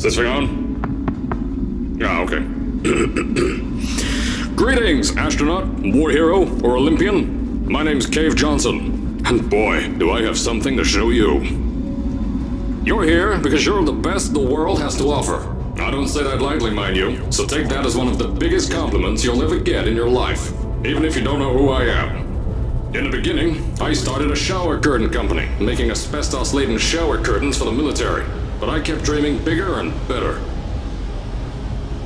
Is this thing on? Ah, okay. Greetings, astronaut, war hero, or Olympian. My name's Cave Johnson, and boy, do I have something to show you. You're here because you're the best the world has to offer. I don't say that lightly, mind you, so take that as one of the biggest compliments you'll ever get in your life, even if you don't know who I am. In the beginning, I started a shower curtain company, making asbestos-laden shower curtains for the military, but I kept dreaming bigger and better.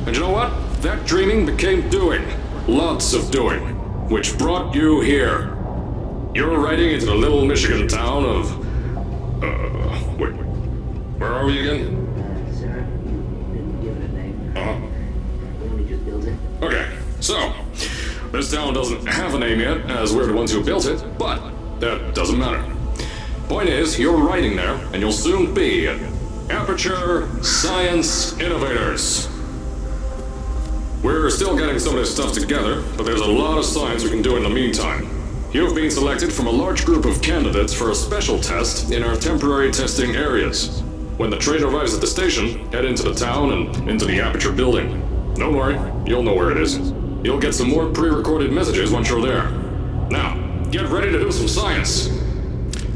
And you know what? That dreaming became doing. Lots of doing. Which brought you here. You're riding into the little Michigan town of... wait. Where are we again? Sir, didn't give it a name. We only just built it. Okay, so... this town doesn't have a name yet, as we're the ones who built it, but that doesn't matter. Point is, you're riding there, and you'll soon be at Aperture Science Innovators. We're still getting some of this stuff together, but there's a lot of science we can do in the meantime. You've been selected from a large group of candidates for a special test in our temporary testing areas. When the train arrives at the station, head into the town and into the Aperture building. Don't worry, you'll know where it is. You'll get some more pre-recorded messages once you're there. Now, get ready to do some science.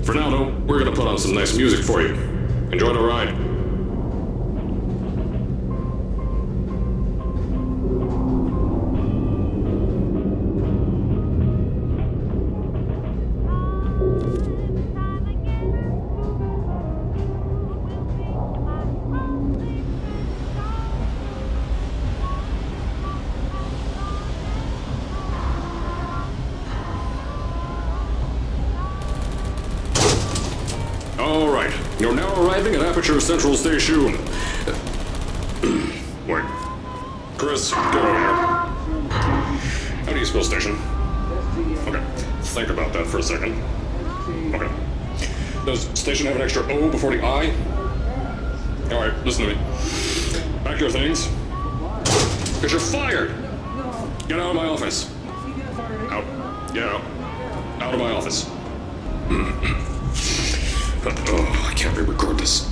For now, though, we're gonna put on some nice music for you. Enjoy the ride. Alright, you're now arriving at Aperture Central Station. Wait. Chris, get over here. How do you spell station? Okay, think about that for a second. Okay. Does station have an extra O before the I? Alright, listen to me. Pack your things. Because you're fired! Get out of my office. Out. Get out. Out of my office. Oh, I can't re-record this.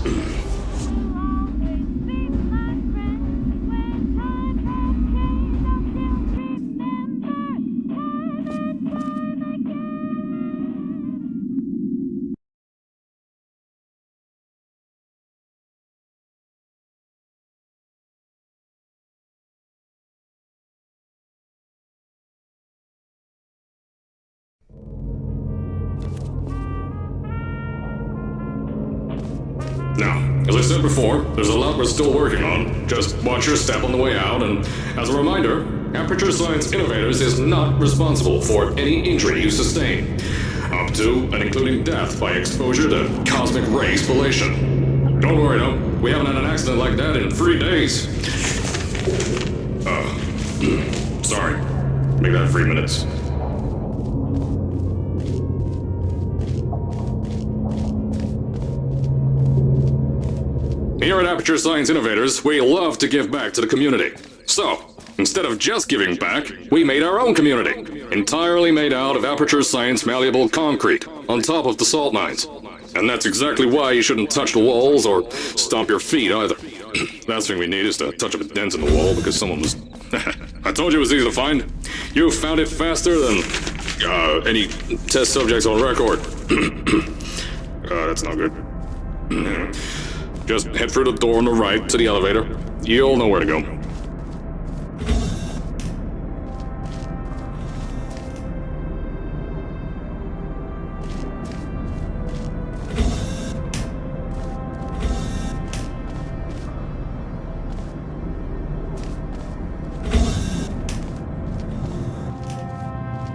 Now, as I said before, there's a lot we're still working on. Just watch your step on the way out, and as a reminder, Aperture Science Innovators is not responsible for any injury you sustain, up to and including death by exposure to cosmic ray spallation. Don't worry though, we haven't had an accident like that in 3 days. Sorry. Make that 3 minutes. Here at Aperture Science Innovators, we love to give back to the community. So, instead of just giving back, we made our own community, entirely made out of Aperture Science malleable concrete, on top of the salt mines. And that's exactly why you shouldn't touch the walls or stomp your feet either. Last thing we need is to touch up a dent in the wall because someone was... I told you it was easy to find. You found it faster than any test subjects on record. That's not good. Just head through the door on the right to the elevator. You'll know where to go.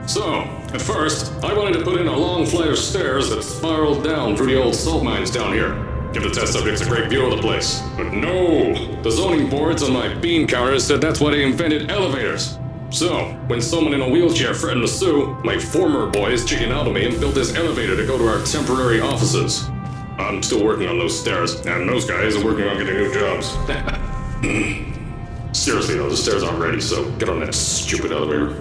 So, at first, I wanted to put in a long flight of stairs that spiraled down through the old salt mines down here. Give the test subjects a great view of the place. But no! The zoning boards on my bean counters said that's why they invented elevators. So, when someone in a wheelchair threatened to sue, my former boys chickened out on me and built this elevator to go to our temporary offices. I'm still working on those stairs, and those guys are working on getting new jobs. Seriously though, the stairs aren't ready, so get on that stupid elevator.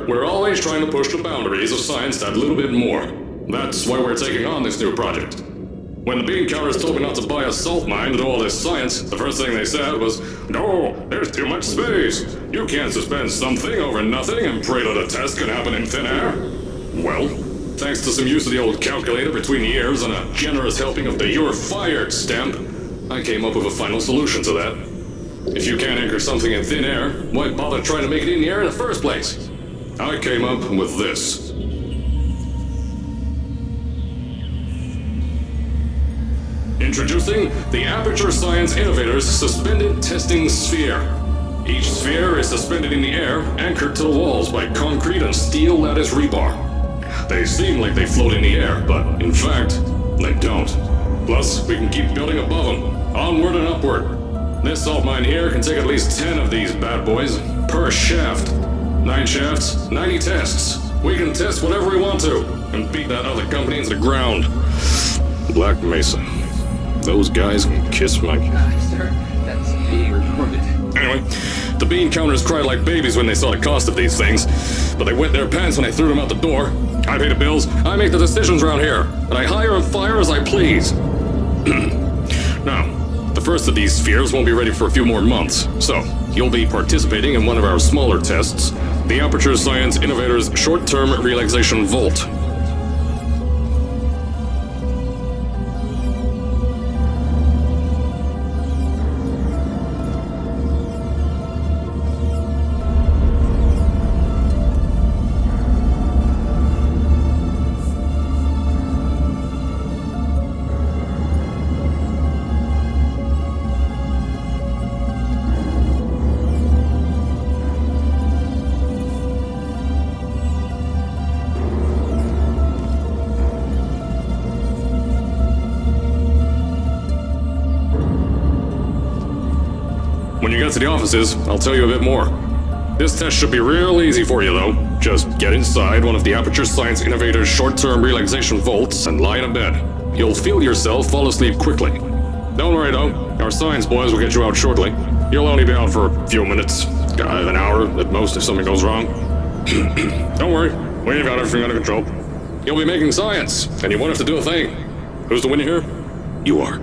here, we're always trying to push the boundaries of science that little bit more. That's why we're taking on this new project. When the bean counters told me not to buy a salt mine to do all this science, the first thing they said was, "No, there's too much space. You can't suspend something over nothing and pray that a test can happen in thin air." Well, thanks to some use of the old calculator between the ears and a generous helping of the "you're fired" stamp, I came up with a final solution to that. If you can't anchor something in thin air, why bother trying to make it in the air in the first place? I came up with this. Introducing the Aperture Science Innovators Suspended Testing Sphere. Each sphere is suspended in the air, anchored to the walls by concrete and steel lattice rebar. They seem like they float in the air, but in fact, they don't. Plus, we can keep building above them, onward and upward. This salt mine here can take at least 10 of these bad boys per shaft. 9 shafts, 90 tests. We can test whatever we want to, and beat that other company into the ground. Black Mesa. Those guys can kiss my... Sir, that's being recorded. Anyway, the bean counters cried like babies when they saw the cost of these things, but they wet their pants when I threw them out the door. I pay the bills, I make the decisions around here, and I hire and fire as I please. Now, the first of these spheres won't be ready for a few more months, so you'll be participating in one of our smaller tests, the Aperture Science Innovators Short-Term Relaxation Volt. When you get to the offices, I'll tell you a bit more. This test should be real easy for you, though. Just get inside one of the Aperture Science Innovators short-term relaxation vaults and lie in a bed. You'll feel yourself fall asleep quickly. Don't worry, though. Our science boys will get you out shortly. You'll only be out for a few minutes. An hour at most if something goes wrong. Don't worry. We've got everything under control. You'll be making science, and you won't have to do a thing. Who's the winner here? You are.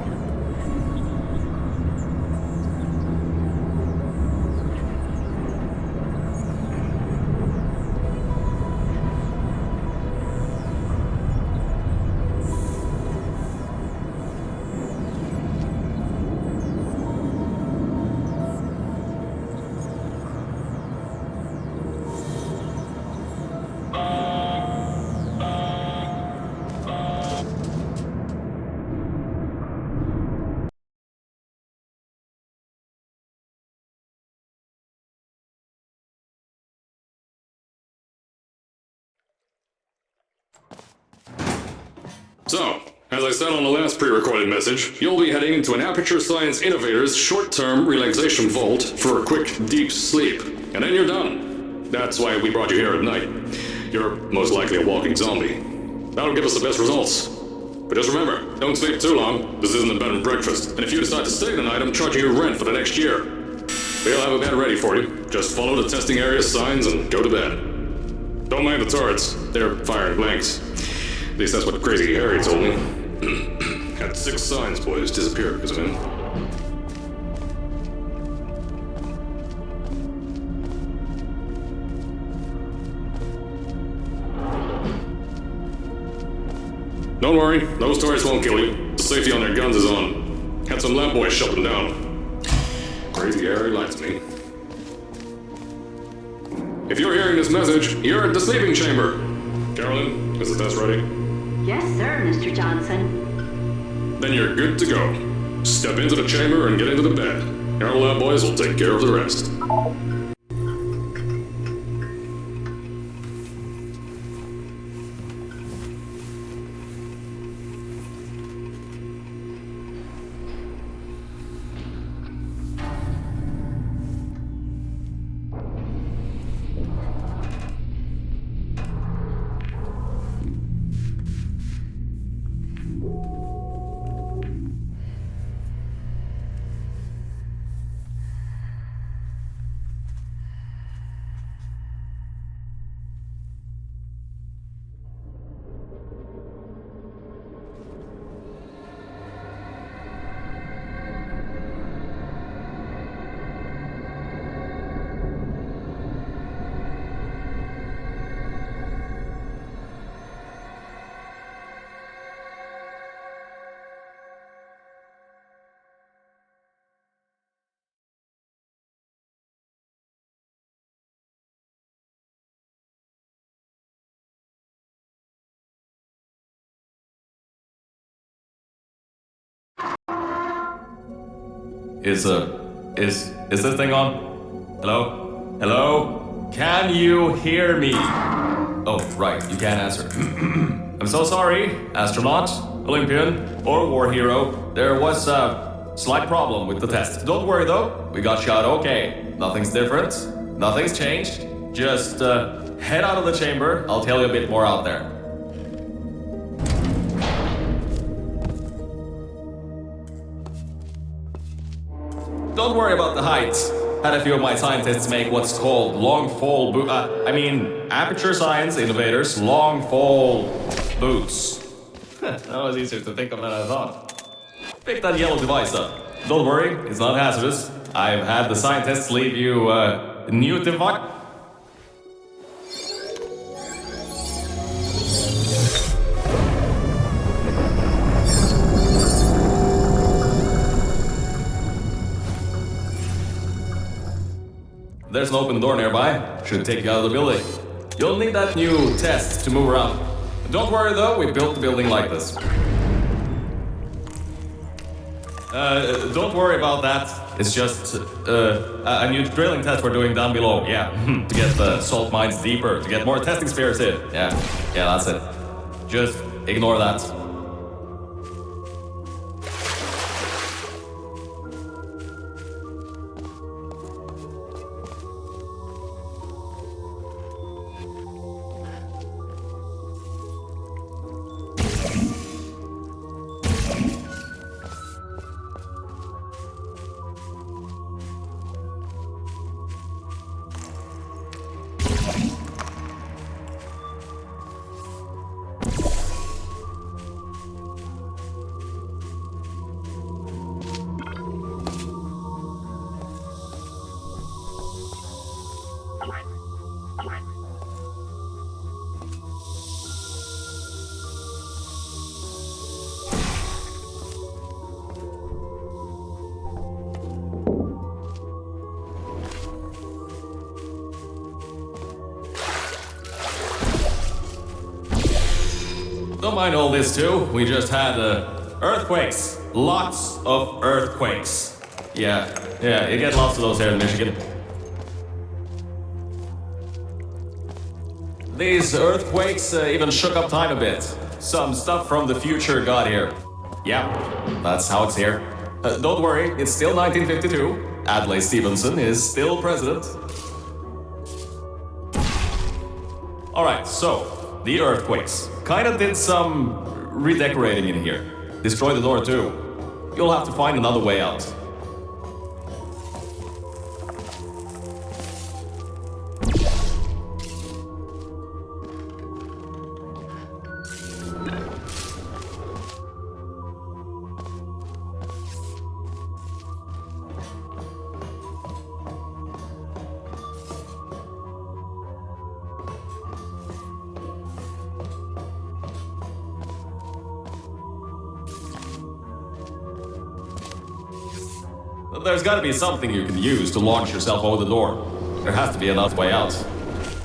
So, as I said on the last pre-recorded message, you'll be heading into an Aperture Science Innovators short-term relaxation vault for a quick, deep sleep. And then you're done. That's why we brought you here at night. You're most likely a walking zombie. That'll give us the best results. But just remember, don't sleep too long. This isn't a bed and breakfast. And if you decide to stay the night, I'm charging you rent for the next year. We'll have a bed ready for you. Just follow the testing area signs and go to bed. Don't mind the turrets. They're firing blanks. At least that's what Crazy Harry told me. Had 6 science boys disappear because of him. Don't worry, those turrets won't kill you. The safety on their guns is on. Had some lab boys shut them down. Crazy Harry lied to me. If you're hearing this message, you're at the sleeping chamber. Carolyn, is the test ready? Yes, sir, Mr. Johnson. Then you're good to go. Step into the chamber and get into the bed. Our lab boys will take care of the rest. Is this thing on? Hello? Hello? Can you hear me? Oh, right, you can't answer. I'm so sorry, astronaut, Olympian, or war hero. There was a slight problem with the test. Don't worry though, we got shot okay. Nothing's different, nothing's changed. Just head out of the chamber, I'll tell you a bit more out there. Don't worry about the heights. Had a few of my scientists make what's called long fall aperture science innovators long fall boots. That was easier to think of than I thought. Pick that yellow device up. Don't worry, it's not hazardous. I've had the scientists leave you a new device. There's an open door nearby. Should take you out of the building. You'll need that new test to move around. Don't worry though, we built the building like this. Don't worry about that. It's just a new drilling test we're doing down below. Yeah, to get the salt mines deeper, to get more testing spares in. Yeah, that's it. Just ignore that. Don't mind all this too, we just had earthquakes. Lots of earthquakes. Yeah, you get lots of those here in Michigan. These earthquakes even shook up time a bit. Some stuff from the future got here. Yeah, that's how it's here. Don't worry, it's still 1952. Adlai Stevenson is still president. Alright, so, the earthquakes. Kinda did some redecorating in here. Destroyed the door too. You'll have to find another way out. There's gotta be something you can use to launch yourself over the door. There has to be another way out.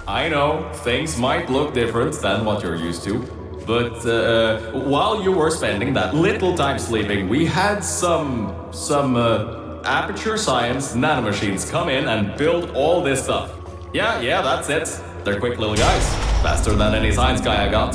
I know, things might look different than what you're used to, but while you were spending that little time sleeping, we had some aperture science nanomachines come in and build all this stuff. Yeah, that's it. They're quick little guys. Faster than any science guy I got.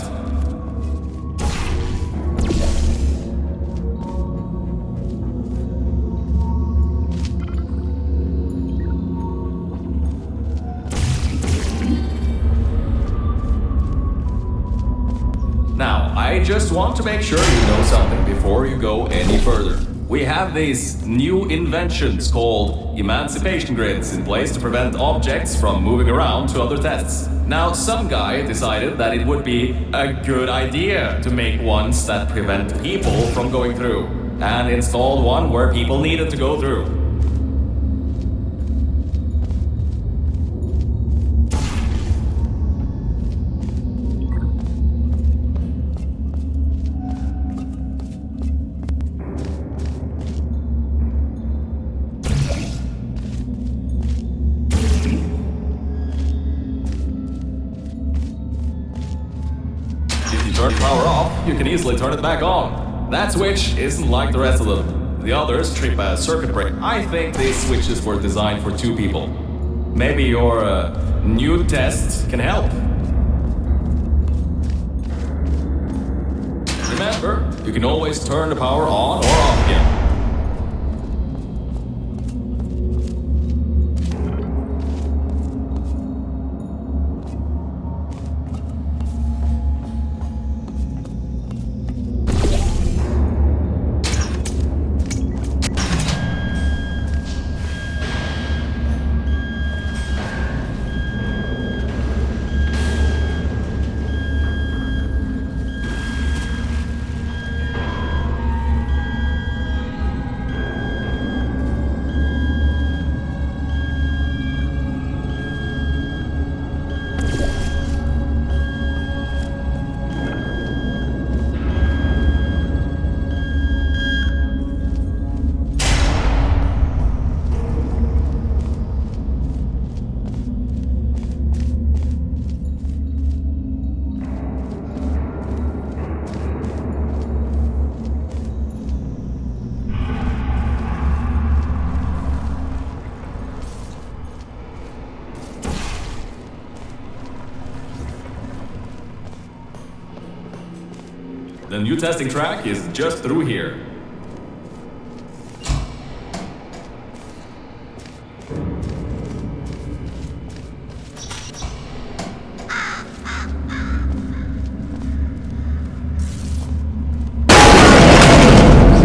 I just want to make sure you know something before you go any further. We have these new inventions called emancipation grids in place to prevent objects from moving around to other tests. Now, some guy decided that it would be a good idea to make ones that prevent people from going through, and installed one where people needed to go through. Turn power off, you can easily turn it back on. That switch isn't like the rest of them. The others trip a circuit breaker. I think these switches were designed for 2 people. Maybe your new test can help. Remember, you can always turn the power on or off again. The new testing track is just through here.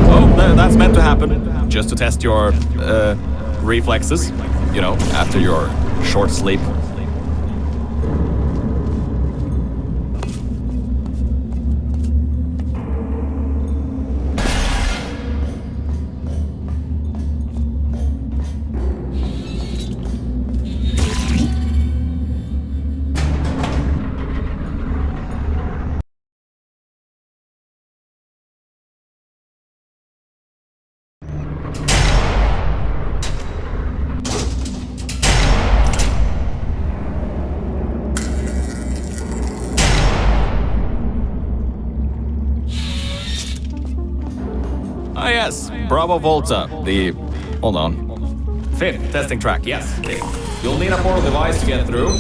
Oh, that's meant to happen. Just to test your reflexes, you know, after your short sleep. Ah yes, Bravo Volta, hold on. 5th testing track, yes. Okay. You'll need a portal device to get through.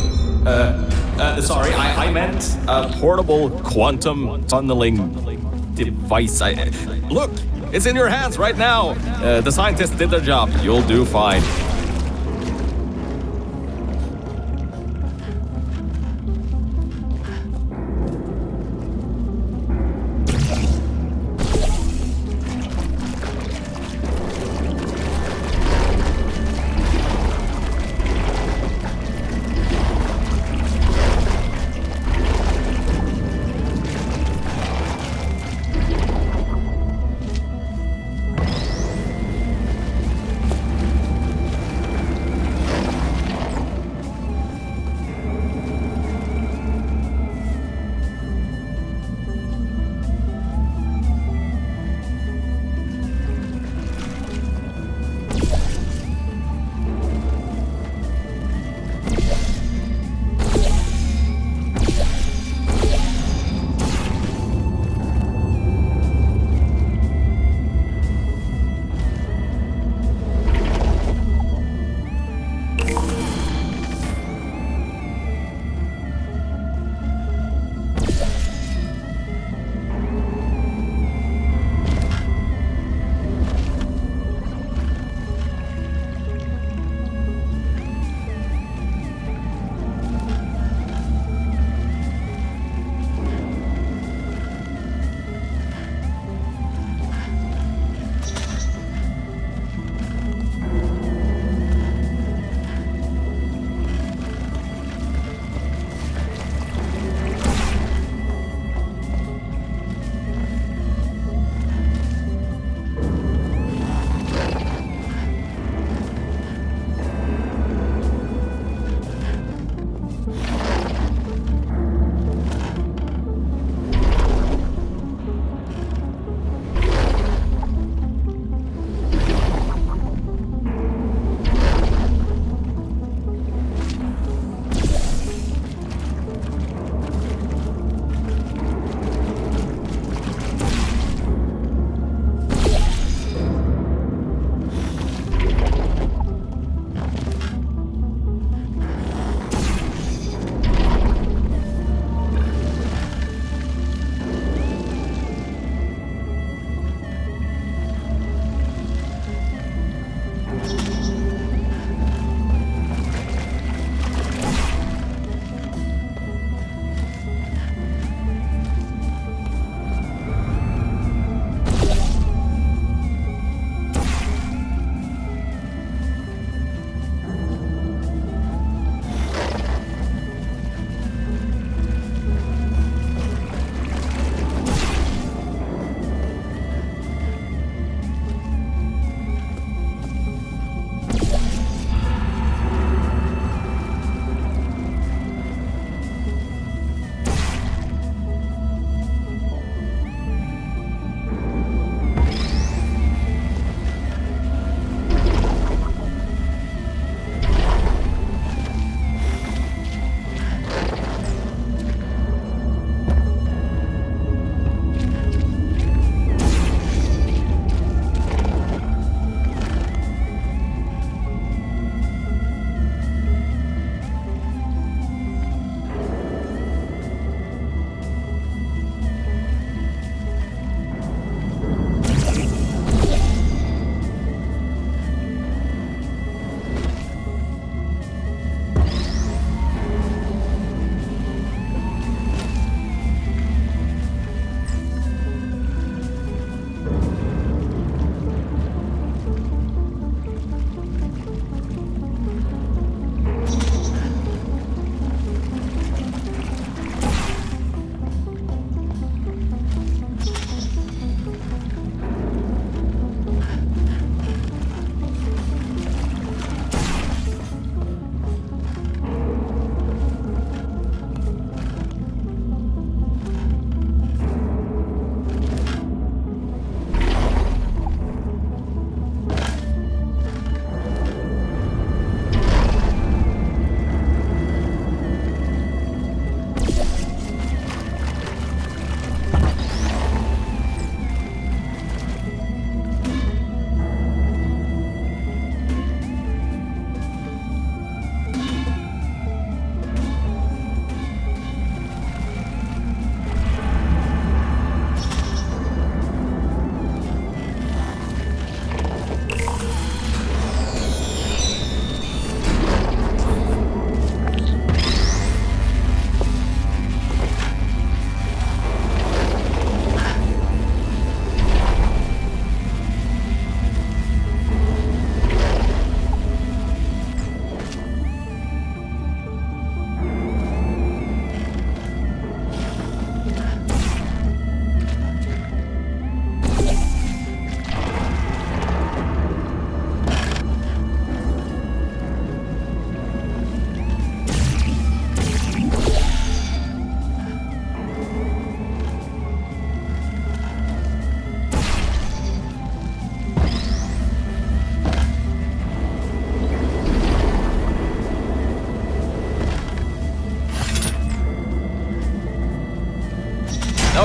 Sorry, I meant a portable quantum tunneling device. Look, it's in your hands right now. The scientists did their job. You'll do fine.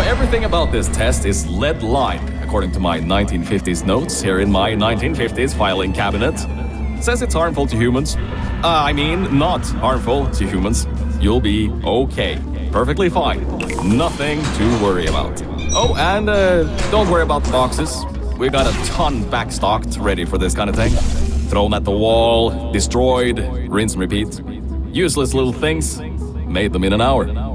Everything about this test is lead-lined, according to my 1950s notes here in my 1950s filing cabinet. Says it's harmful to humans. I mean, not harmful to humans. You'll be okay. Perfectly fine. Nothing to worry about. Oh, and don't worry about the boxes. We got a ton backstocked ready for this kind of thing. Thrown at the wall, destroyed, rinse and repeat. Useless little things. Made them in an hour.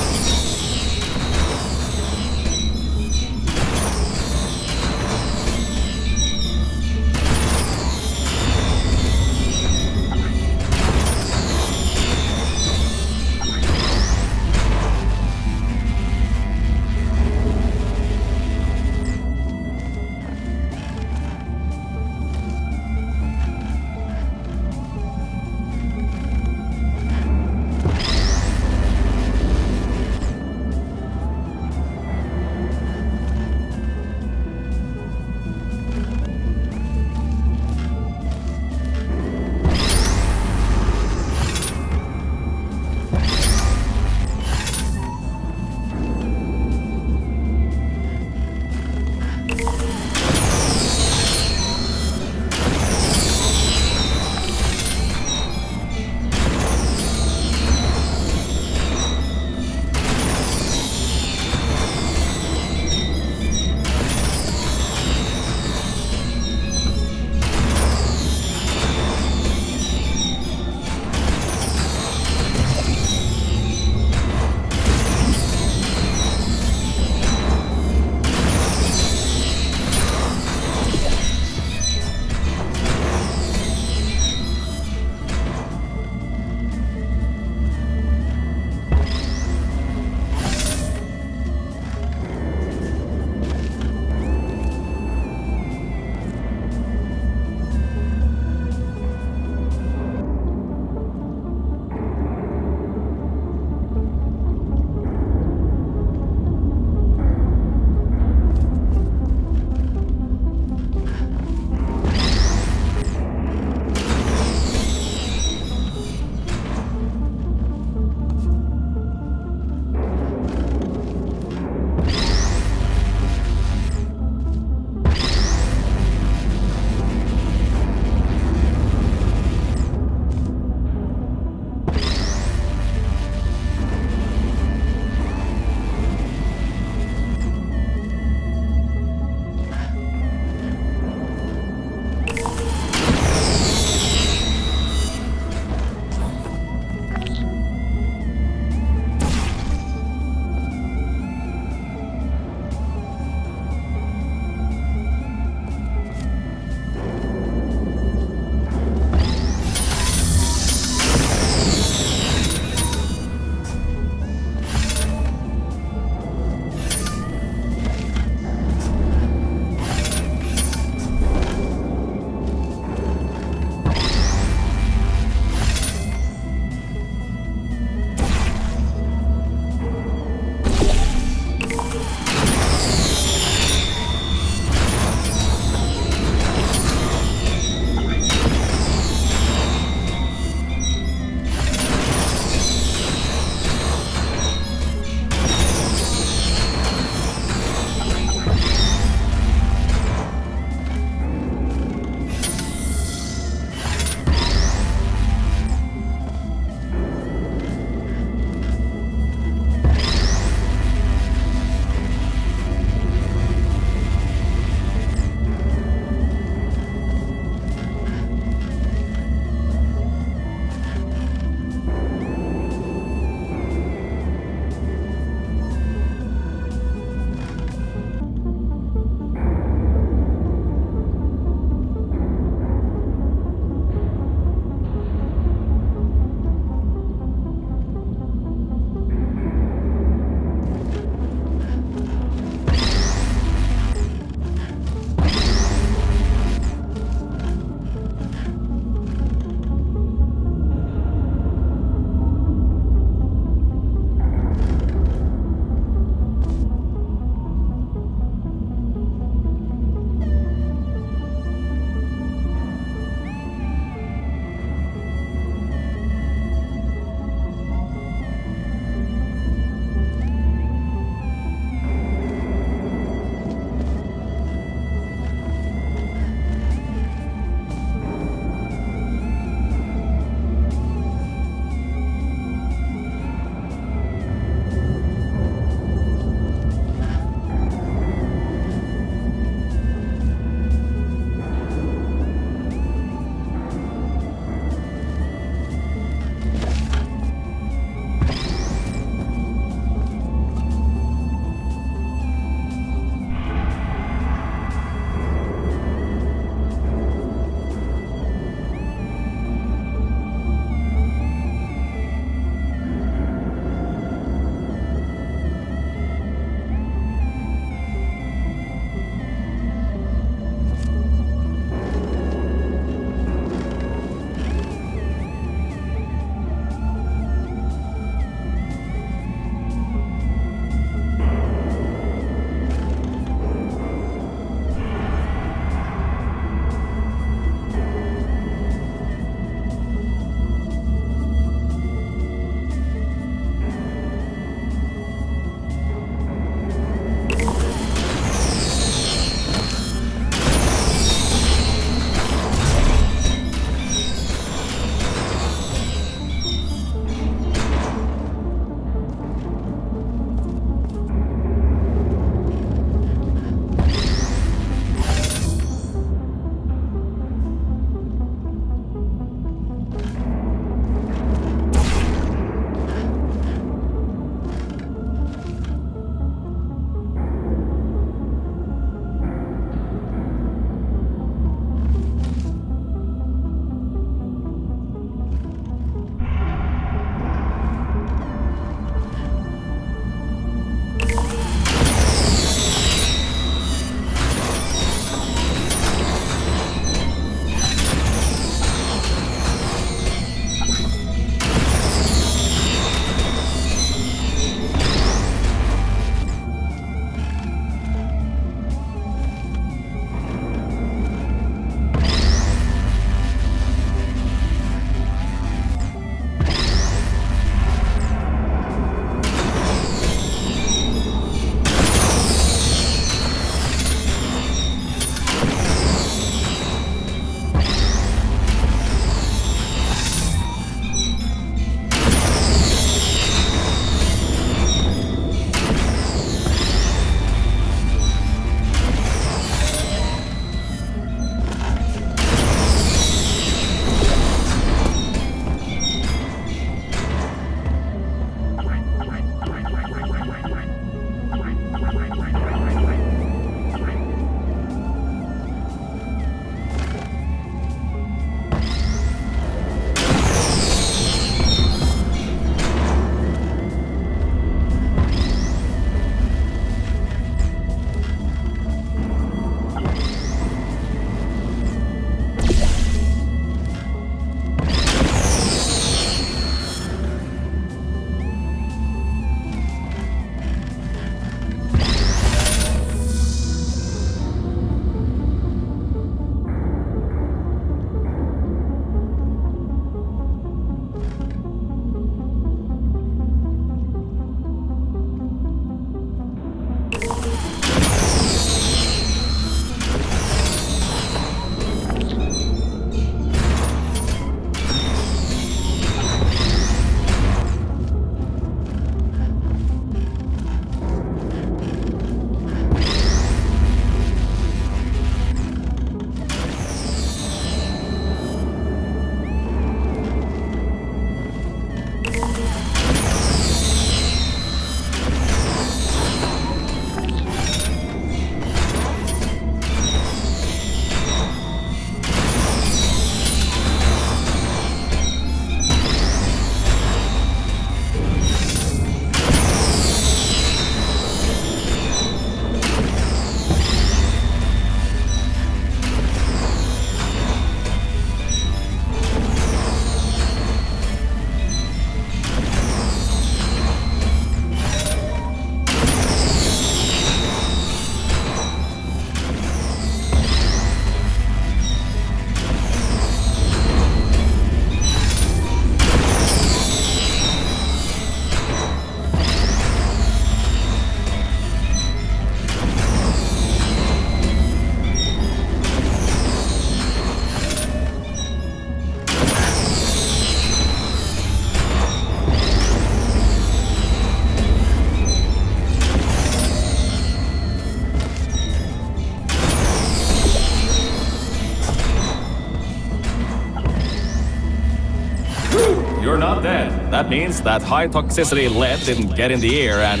you're not dead. That means that high toxicity lead didn't get in the air and,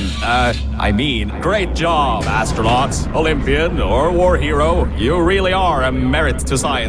I mean, great job, astronaut, Olympian, or war hero. You really are a merit to science.